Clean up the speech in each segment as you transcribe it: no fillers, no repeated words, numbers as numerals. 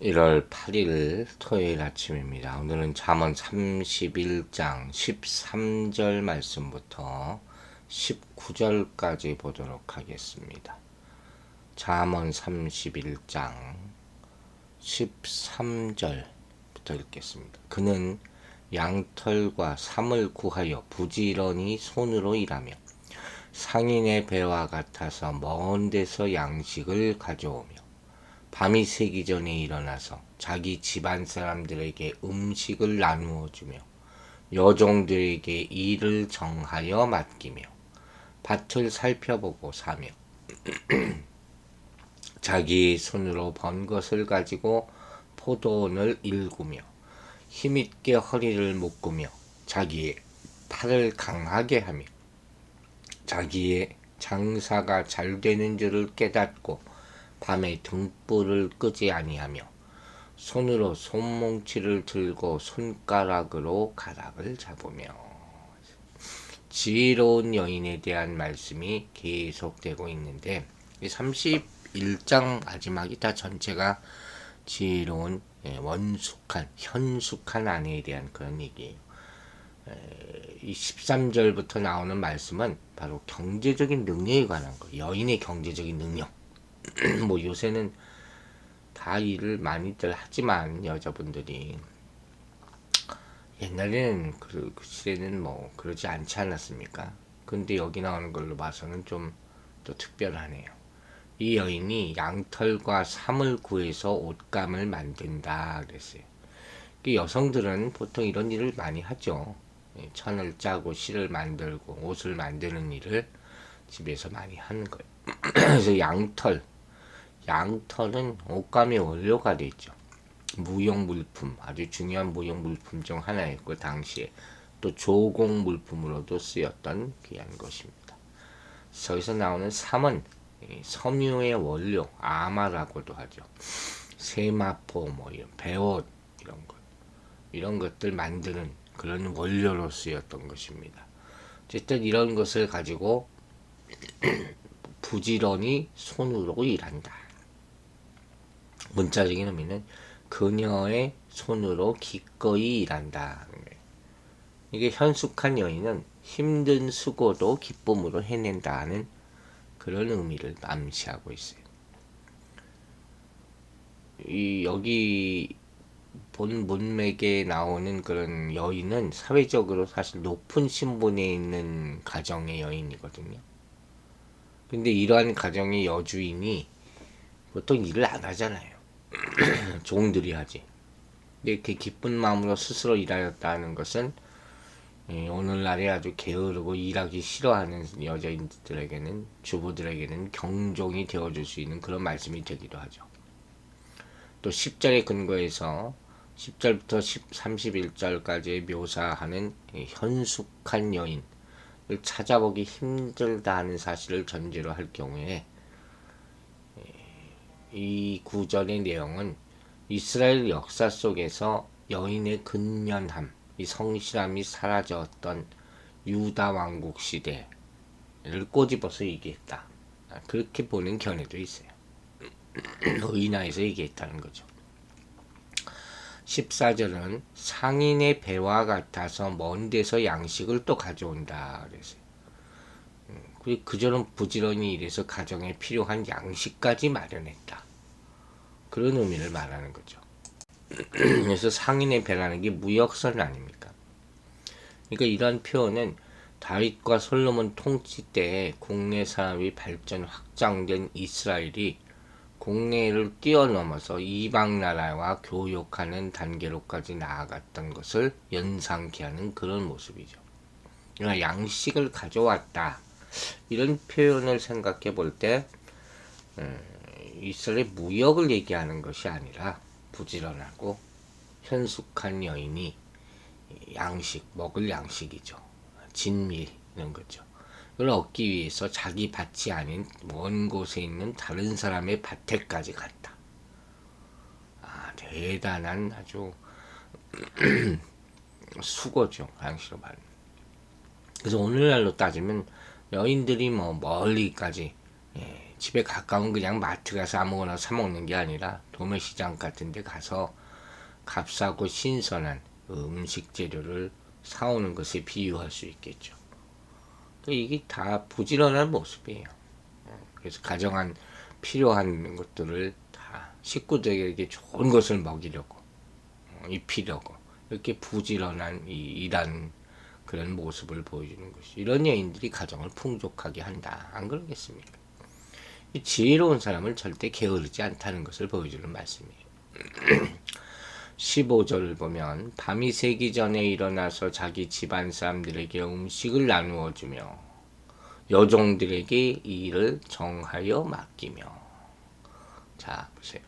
1월 8일 토요일 아침입니다. 오늘은 잠언 31장 13절 말씀부터 19절까지 보도록 하겠습니다. 잠언 31장 13절부터 읽겠습니다. 그는 양털과 삼을 구하여 부지런히 손으로 일하며 상인의 배와 같아서 먼 데서 양식을 가져오며 밤이 새기 전에 일어나서 자기 집안 사람들에게 음식을 나누어 주며 여종들에게 일을 정하여 맡기며 밭을 살펴보고 사며 자기 손으로 번 것을 가지고 포도원을 일구며 힘있게 허리를 묶으며 자기의 팔을 강하게 하며 자기의 장사가 잘 되는 줄을 깨닫고 밤에 등불을 끄지 아니하며 손으로 손뭉치를 들고 손가락으로 가락을 잡으며. 지혜로운 여인에 대한 말씀이 계속되고 있는데 31장 마지막이 다 전체가 지혜로운 원숙한 현숙한 아내에 대한 그런 얘기예요. 이 13절부터 나오는 말씀은 바로 경제적인 능력에 관한 거예요. 여인의 경제적인 능력. 뭐 요새는 다 일을 많이들 하지만 여자분들이 옛날에는 그 시대는 뭐 그러지 않지 않았습니까? 근데 여기 나오는 걸로 봐서는 좀 또 특별하네요. 이 여인이 양털과 삼을 구해서 옷감을 만든다 그랬어요. 여성들은 보통 이런 일을 많이 하죠. 천을 짜고 실을 만들고 옷을 만드는 일을 집에서 많이 하는 거예요. 그래서 양털은 옷감의 원료가 되죠. 무용물품, 아주 중요한 무용물품 중 하나였고 당시에 또 조공 물품으로도 쓰였던 귀한 것입니다. 저기서 나오는 삼은 섬유의 원료, 아마라고도 하죠. 세마포, 뭐 이런 배옷 이런 것들 만드는 그런 원료로 쓰였던 것입니다. 어쨌든 이런 것을 가지고 부지런히 손으로 일한다. 문자적인 의미는 그녀의 손으로 기꺼이 일한다. 이게 현숙한 여인은 힘든 수고도 기쁨으로 해낸다는 그런 의미를 암시하고 있어요. 여기 본 문맥에 나오는 그런 여인은 사회적으로 사실 높은 신분에 있는 가정의 여인이거든요. 근데 이러한 가정의 여주인이 보통 일을 안 하잖아요. 종들이 하지. 이렇게 기쁜 마음으로 스스로 일하였다는 것은 오늘날에 아주 게으르고 일하기 싫어하는 여자인들에게는, 주부들에게는 경종이 되어줄 수 있는 그런 말씀이 되기도 하죠. 또 10절에 근거해서 10절부터 31절까지 묘사하는 현숙한 여인을 찾아보기 힘들다는 사실을 전제로 할 경우에 이 구절의 내용은 이스라엘 역사 속에서 여인의 근면함, 이 성실함이 사라졌던 유다 왕국 시대를 꼬집어서 얘기했다. 그렇게 보는 견해도 있어요. 의인화해서 얘기했다는 거죠. 14절은 상인의 배와 같아서 먼 데서 양식을 또 가져온다 그랬어요. 그저는 부지런히 일해서 가정에 필요한 양식까지 마련했다. 그런 의미를 말하는 거죠. 그래서 상인의 배라는 게 무역선 아닙니까? 그러니까 이러한 표현은 다윗과 솔로몬 통치 때에 국내 산업이 발전 확장된 이스라엘이 국내를 뛰어넘어서 이방 나라와 교역하는 단계로까지 나아갔던 것을 연상케 하는 그런 모습이죠. 그러니까 양식을 가져왔다. 이런 표현을 생각해 볼 때 이스라엘 무역을 얘기하는 것이 아니라 부지런하고 현숙한 여인이 먹을 양식이죠. 진미 이런 거죠. 그걸 얻기 위해서 자기 밭이 아닌 먼 곳에 있는 다른 사람의 밭에까지 갔다. 대단한 아주 수고죠. 양식을 받는. 그래서 오늘날로 따지면 여인들이 뭐 멀리까지 집에 가까운 그냥 마트 가서 아무거나 사 먹는 게 아니라 도매시장 같은 데 가서 값싸고 신선한 음식 재료를 사오는 것에 비유할 수 있겠죠. 이게 다 부지런한 모습이에요. 그래서 가정한 필요한 것들을 다 식구들에게 좋은 것을 먹이려고 입히려고 이렇게 부지런한 일한 그런 모습을 보여주는 것이, 이런 여인들이 가정을 풍족하게 한다. 안 그러겠습니까? 이 지혜로운 사람은 절대 게으르지 않다는 것을 보여주는 말씀이에요. 15절을 보면 밤이 새기 전에 일어나서 자기 집안 사람들에게 음식을 나누어 주며 여종들에게 이 일을 정하여 맡기며. 자, 보세요.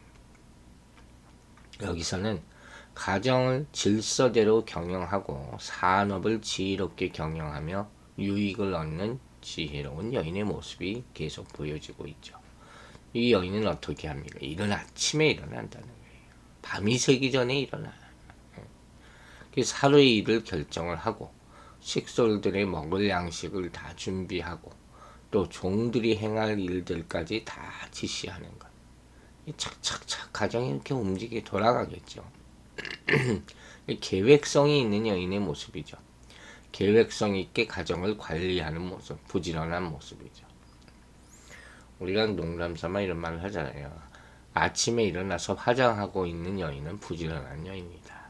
여기서는 가정을 질서대로 경영하고 산업을 지혜롭게 경영하며 유익을 얻는 지혜로운 여인의 모습이 계속 보여지고 있죠. 이 여인은 어떻게 합니까? 이른 아침에 일어난다는 거예요. 밤이 새기 전에 일어나. 그래서 하루의 일을 결정을 하고 식솔들의 먹을 양식을 다 준비하고 또 종들이 행할 일들까지 다 지시하는 것. 착착착 가정이 이렇게 움직이게 돌아가겠죠. 계획성이 있는 여인의 모습이죠. 계획성 있게 가정을 관리하는 모습, 부지런한 모습이죠. 우리가 농담삼아 이런 말을 하잖아요. 아침에 일어나서 화장하고 있는 여인은 부지런한 여인이다.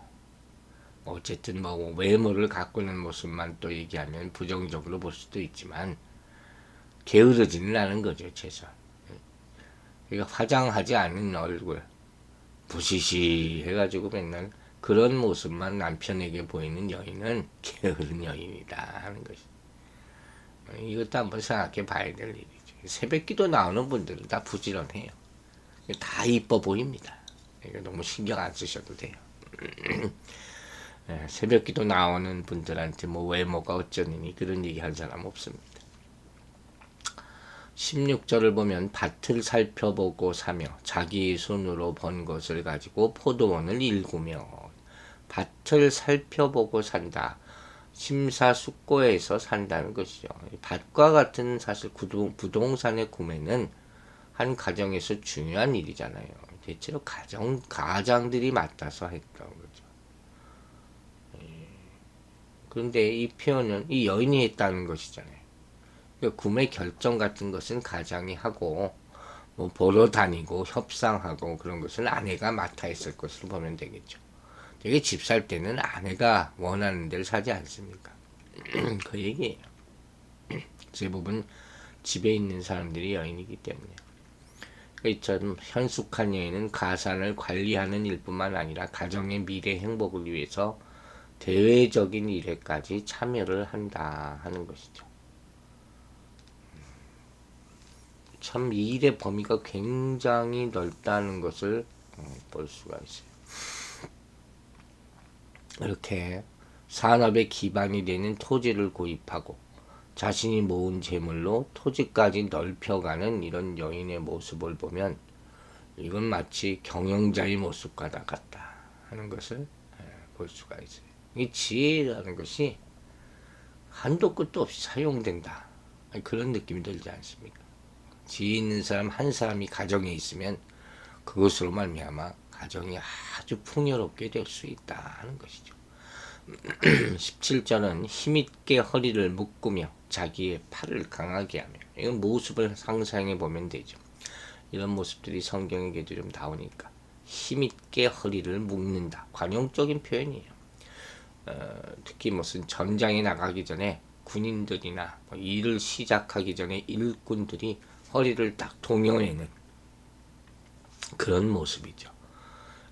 어쨌든 뭐 외모를 가꾸는 모습만 또 얘기하면 부정적으로 볼 수도 있지만 게으르지는 않은 거죠, 최소한. 그러니까 화장하지 않은 얼굴, 부시시 해가지고 맨날 그런 모습만 남편에게 보이는 여인은 게으른 여인이다 하는 것이. 이것도 한번 생각해 봐야 될 일이죠. 새벽기도 나오는 분들은 다 부지런해요. 다 이뻐 보입니다. 이거 너무 신경 안 쓰셔도 돼요. 새벽기도 나오는 분들한테 뭐 외모가 어쩌느니 그런 얘기 한 사람 없습니다. 16절을 보면 밭을 살펴보고 사며 자기 손으로 번 것을 가지고 포도원을 일구며. 밭을 살펴보고 산다. 심사숙고해서 산다는 것이죠. 밭과 같은 사실 부동산의 구매는 한 가정에서 중요한 일이잖아요. 대체로 가장들이 맡아서 했던 거죠. 그런데 이 표현은 이 여인이 했다는 것이잖아요. 그러니까 구매 결정 같은 것은 가장이 하고 뭐 보러 다니고 협상하고 그런 것은 아내가 맡아 있을 것을 보면 되겠죠. 되게 집 살 때는 아내가 원하는 데를 사지 않습니까? 그 얘기예요. 대부분 집에 있는 사람들이 여인이기 때문에. 이처럼 현숙한 여인은 가산을 관리하는 일뿐만 아니라 가정의 미래 행복을 위해서 대외적인 일에까지 참여를 한다 하는 것이죠. 참 이 일의 범위가 굉장히 넓다는 것을 볼 수가 있어요. 이렇게 산업의 기반이 되는 토지를 구입하고 자신이 모은 재물로 토지까지 넓혀가는 이런 여인의 모습을 보면 이건 마치 경영자의 모습과 같다 하는 것을 볼 수가 있어요. 이 지혜라는 것이 한도 끝도 없이 사용된다. 그런 느낌이 들지 않습니까? 지혜 있는 사람 한 사람이 가정에 있으면 그것으로 말미암아 가정이 아주 풍요롭게 될 수 있다 하는 것이죠. 17절은 힘있게 허리를 묶으며 자기의 팔을 강하게 하며. 이건 모습을 상상해 보면 되죠. 이런 모습들이 성경에게도 좀 나오니까 힘있게 허리를 묶는다. 관용적인 표현이에요. 특히 무슨 전장에 나가기 전에 군인들이나 뭐 일을 시작하기 전에 일꾼들이 허리를 딱 동여매는 그런 모습이죠.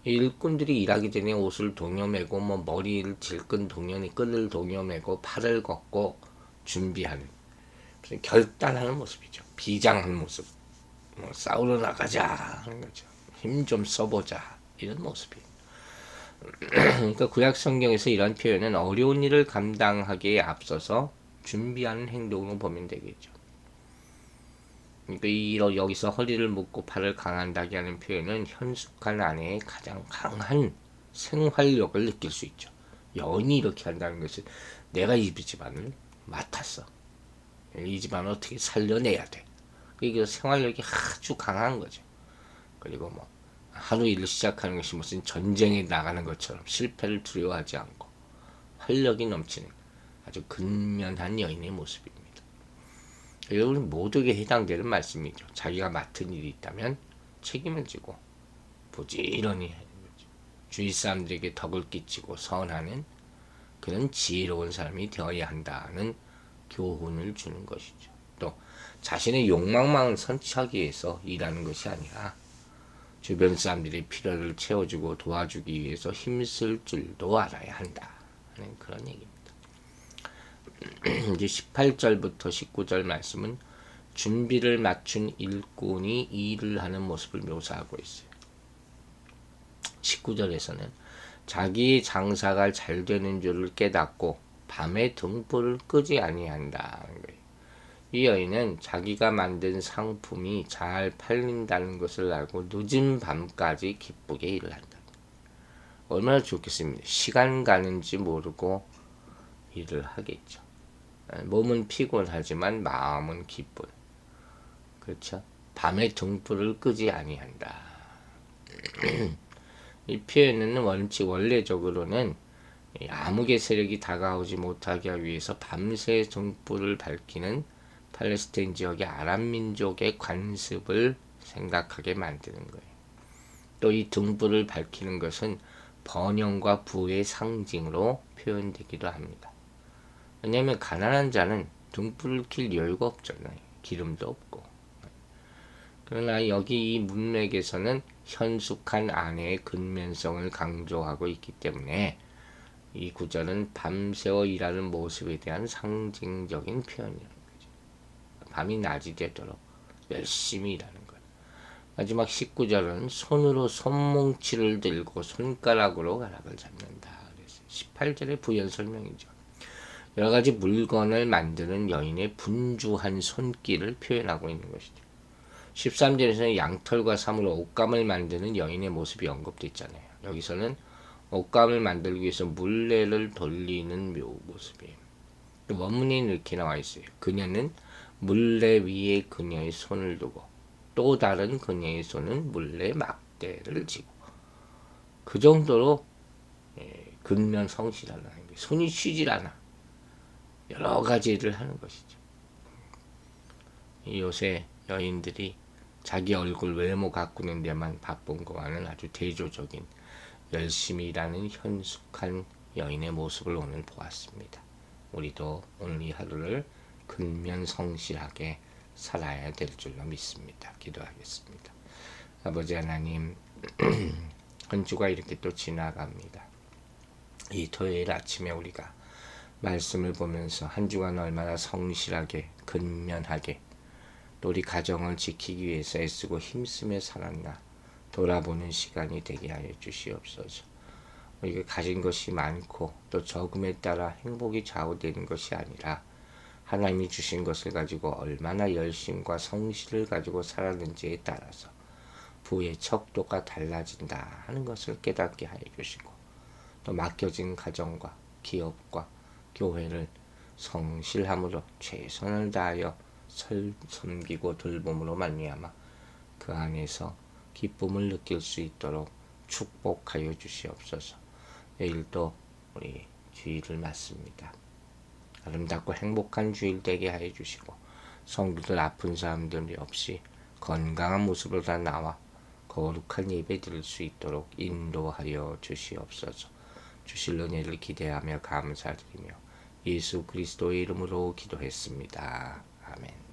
일꾼들이 일하기 전에 옷을 동여매고 뭐 머리를 질끈 동여매, 끈을 동여매고 팔을 걷고 준비하는 결단하는 모습이죠. 비장한 모습. 뭐 싸우러 나가자 하는 거죠. 힘 좀 써보자 이런 모습이에요. 그러니까 구약 성경에서 이런 표현은 어려운 일을 감당하기에 앞서서 준비하는 행동으로 보면 되겠죠. 그러니까 여기서 허리를 묶고 팔을 강한다게 하는 표현은 현숙한 아내의 가장 강한 생활력을 느낄 수 있죠. 여인이 이렇게 한다는 것은 내가 이 집안을 맡았어. 이 집안을 어떻게 살려내야 돼. 그게 생활력이 아주 강한 거죠. 그리고 뭐 하루 일을 시작하는 것이 무슨 전쟁에 나가는 것처럼 실패를 두려워하지 않고 활력이 넘치는 아주 근면한 여인의 모습입니다. 여러분 모두에게 해당되는 말씀이죠. 자기가 맡은 일이 있다면 책임을 지고 부지런히 주위 사람들에게 덕을 끼치고 선하는 그런 지혜로운 사람이 되어야 한다는 교훈을 주는 것이죠. 또 자신의 욕망만 선취하기 위해서 일하는 것이 아니라 주변 사람들의 필요를 채워주고 도와주기 위해서 힘쓸 줄도 알아야 한다 하는 그런 얘기입니다. 이제 18절부터 19절 말씀은 준비를 맞춘 일꾼이 일을 하는 모습을 묘사하고 있어요. 19절에서는 자기의 장사가 잘 되는 줄을 깨닫고 밤에 등불을 끄지 아니한다. 이 여인은 자기가 만든 상품이 잘 팔린다는 것을 알고 늦은 밤까지 기쁘게 일을 한다. 얼마나 좋겠습니까? 시간 가는지 모르고 일을 하겠죠. 몸은 피곤하지만 마음은 기쁜. 그렇죠? 밤에 등불을 끄지 아니한다. 이 표현은 원래적으로는 암흑의 세력이 다가오지 못하게 하기 위해서 밤새 등불을 밝히는 팔레스타인 지역의 아랍 민족의 관습을 생각하게 만드는 거예요. 또 이 등불을 밝히는 것은 번영과 부의 상징으로 표현되기도 합니다. 왜냐하면 가난한 자는 등불을 킬 여유가 없잖아요. 기름도 없고. 그러나 여기 이 문맥에서는 현숙한 아내의 근면성을 강조하고 있기 때문에 이 구절은 밤새워 일하는 모습에 대한 상징적인 표현이라는 거죠. 밤이 낮이 되도록 열심히 일하는 거예요. 마지막 19절은 손으로 손뭉치를 들고 손가락으로 가락을 잡는다. 18절의 부연 설명이죠. 여러 가지 물건을 만드는 여인의 분주한 손길을 표현하고 있는 것이죠. 13절에서는 양털과 사물로 옷감을 만드는 여인의 모습이 언급되어 있잖아요. 여기서는 옷감을 만들기 위해서 물레를 돌리는 모습이에요. 원문에 이렇게 나와 있어요. 그녀는 물레 위에 그녀의 손을 두고 또 다른 그녀의 손은 물레 막대를 쥐고 그 정도로 근면 성실하는 거예요. 손이 쉬질 않아. 여러 가지 일을 하는 것이죠. 요새 여인들이 자기 얼굴 외모 가꾸는 데만 바쁜 것과는 아주 대조적인 열심히 일하는 현숙한 여인의 모습을 오늘 보았습니다. 우리도 오늘 이 하루를 근면성실하게 살아야 될 줄로 믿습니다. 기도하겠습니다. 아버지 하나님, 한 주가 이렇게 또 지나갑니다. 이 토요일 아침에 우리가 말씀을 보면서 한 주간 얼마나 성실하게 근면하게 또 우리 가정을 지키기 위해서 애쓰고 힘쓰며 살았나 돌아보는 시간이 되게 하여 주시옵소서. 우리가 가진 것이 많고 또 적음에 따라 행복이 좌우되는 것이 아니라 하나님이 주신 것을 가지고 얼마나 열심과 성실을 가지고 살았는지에 따라서 부의 척도가 달라진다 하는 것을 깨닫게 하여 주시고 또 맡겨진 가정과 기업과 교회를 성실함으로 최선을 다하여 섬기고 돌봄으로 말미암아 그 안에서 기쁨을 느낄 수 있도록 축복하여 주시옵소서. 내일도 우리 주일을 맞습니다. 아름답고 행복한 주일 되게 하여 주시고 성도들 아픈 사람들이 없이 건강한 모습으로 다 나와 거룩한 예배 드릴 수 있도록 인도하여 주시옵소서. 주실 은혜를 기대하며 감사드리며 예수 그리스도의 이름으로 기도했습니다. 아멘.